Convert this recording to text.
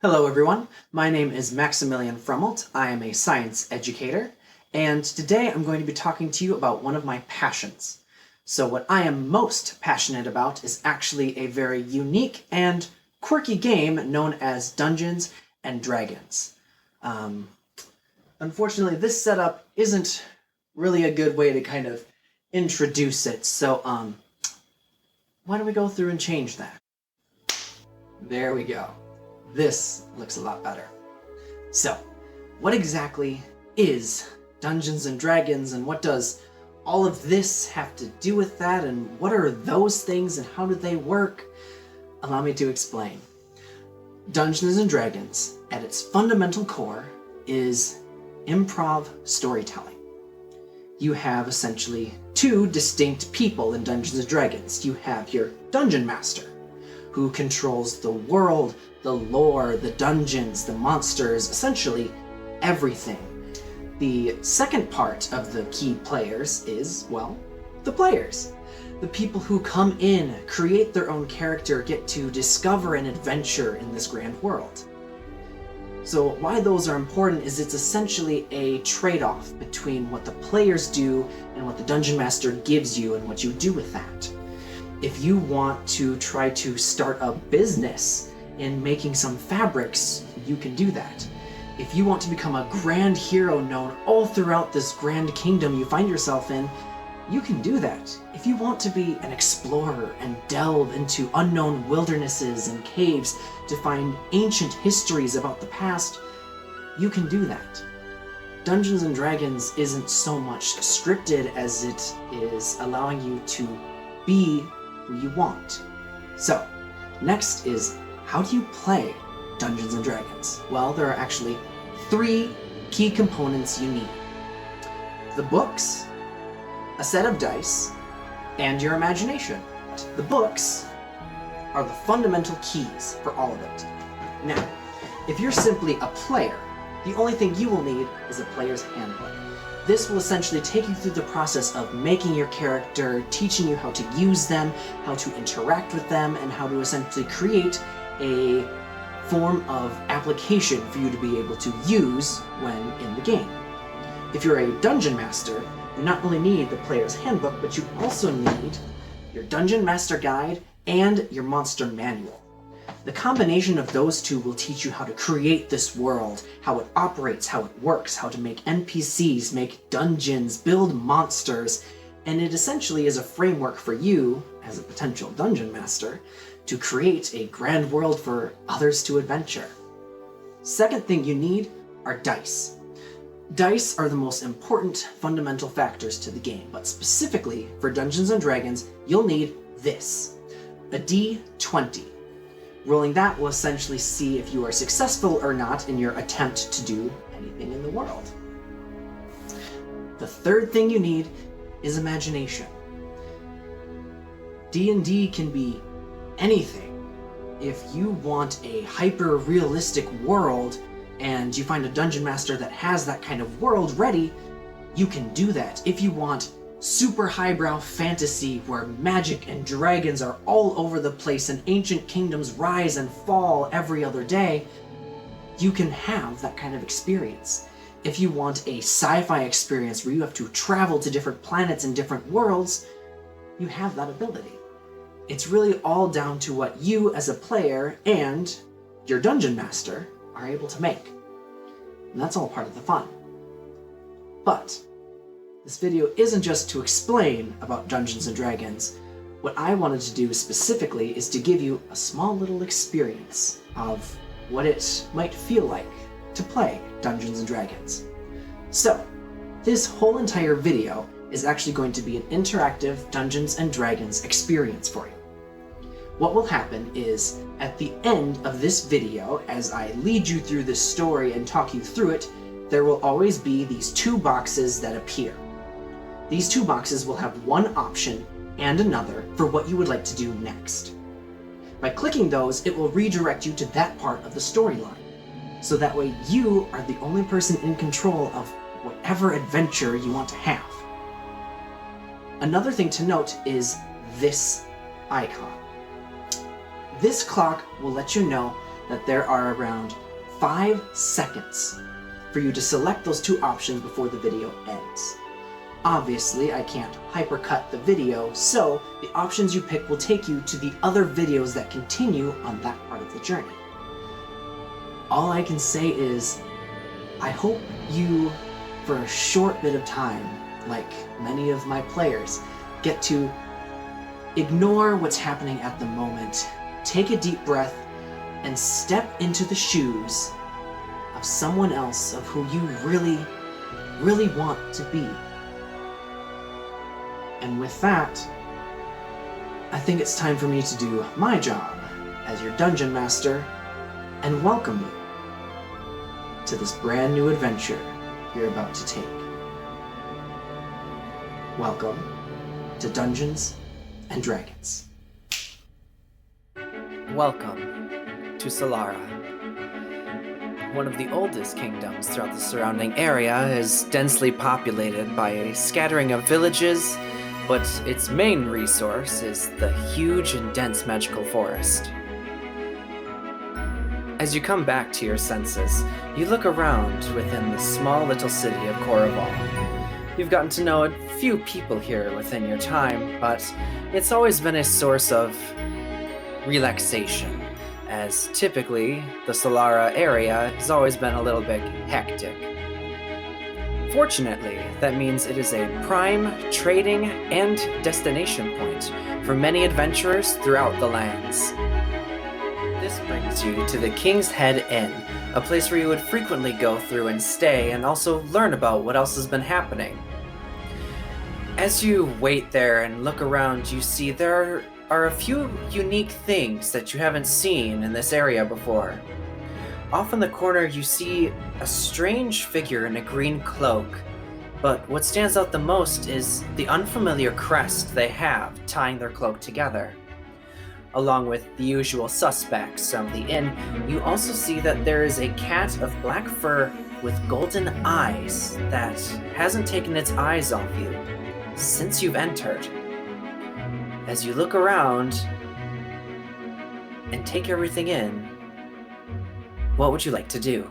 Hello everyone, my name is Maximillion Frommelt. I am a science educator, and today I'm going to be talking to you about one of my passions. So what I am most passionate about is actually a very unique and quirky game known as Dungeons and Dragons. Unfortunately, this setup isn't really a good way to kind of introduce it, so why don't we go through and change that? There we go. This looks a lot better. So, what exactly is Dungeons and Dragons, and what does all of this have to do with that, and what are those things, and how do they work? Allow me to explain. Dungeons and Dragons, at its fundamental core, is improv storytelling. You have essentially two distinct people in Dungeons and Dragons. You have your Dungeon Master, who controls the world, the lore, the dungeons, the monsters, essentially everything. The second part of the key players is, well, the players. The people who come in, create their own character, get to discover an adventure in this grand world. So why those are important is it's essentially a trade-off between what the players do and what the Dungeon Master gives you and what you do with that. If you want to try to start a business in making some fabrics, you can do that. If you want to become a grand hero known all throughout this grand kingdom you find yourself in, you can do that. If you want to be an explorer and delve into unknown wildernesses and caves to find ancient histories about the past, you can do that. Dungeons and Dragons isn't so much scripted as it is allowing you to be who you want. So, next is, how do you play Dungeons and Dragons? Well, there are actually three key components you need. The books, a set of dice, and your imagination. The books are the fundamental keys for all of it. Now, if you're simply a player, the only thing you will need is a player's handbook. This will essentially take you through the process of making your character, teaching you how to use them, how to interact with them, and how to essentially create a form of application for you to be able to use when in the game. If you're a Dungeon Master, you not only need the player's handbook, but you also need your Dungeon Master Guide and your Monster Manual. The combination of those two will teach you how to create this world, how it operates, how it works, how to make NPCs, make dungeons, build monsters, and it essentially is a framework for you, as a potential Dungeon Master, to create a grand world for others to adventure. Second thing you need are dice. Dice are the most important fundamental factors to the game, but specifically for Dungeons and Dragons, you'll need this, a D20. Rolling that will essentially see if you are successful or not in your attempt to do anything in the world. The third thing you need is imagination. D&D can be anything. If you want a hyper-realistic world and you find a Dungeon Master that has that kind of world ready, you can do that. If you want super highbrow fantasy where magic and dragons are all over the place and ancient kingdoms rise and fall every other day, you can have that kind of experience. If you want a sci-fi experience where you have to travel to different planets and different worlds, you have that ability. It's really all down to what you as a player and your Dungeon Master are able to make. And that's all part of the fun. But this video isn't just to explain about Dungeons and Dragons. What I wanted to do specifically is to give you a small little experience of what it might feel like to play Dungeons and Dragons. So, this whole entire video is actually going to be an interactive Dungeons and Dragons experience for you. What will happen is, at the end of this video, as I lead you through this story and talk you through it, there will always be these two boxes that appear. These two boxes will have one option and another for what you would like to do next. By clicking those, it will redirect you to that part of the storyline. So that way you are the only person in control of whatever adventure you want to have. Another thing to note is this icon. This clock will let you know that there are around 5 seconds for you to select those 2 options before the video ends. Obviously, I can't hypercut the video, so the options you pick will take you to the other videos that continue on that part of the journey. All I can say is, I hope you, for a short bit of time, like many of my players, get to ignore what's happening at the moment, take a deep breath, and step into the shoes of someone else of who you really, really want to be. And with that, I think it's time for me to do my job as your dungeon master and welcome you to this brand new adventure you're about to take. Welcome to Dungeons and Dragons. Welcome to Solara. One of the oldest kingdoms throughout the surrounding area is densely populated by a scattering of villages, but its main resource is the huge and dense magical forest. As you come back to your senses, you look around within the small little city of Coraval. You've gotten to know a few people here within your time, but it's always been a source of relaxation, as typically the Solara area has always been a little bit hectic. Fortunately, that means it is a prime trading and destination point for many adventurers throughout the lands. This brings you to the King's Head Inn, a place where you would frequently go through and stay and also learn about what else has been happening. As you wait there and look around, you see there are a few unique things that you haven't seen in this area before. Off in the corner, you see a strange figure in a green cloak, but what stands out the most is the unfamiliar crest they have tying their cloak together. Along with the usual suspects of the inn, you also see that there is a cat of black fur with golden eyes that hasn't taken its eyes off you since you've entered. As you look around and take everything in, what would you like to do?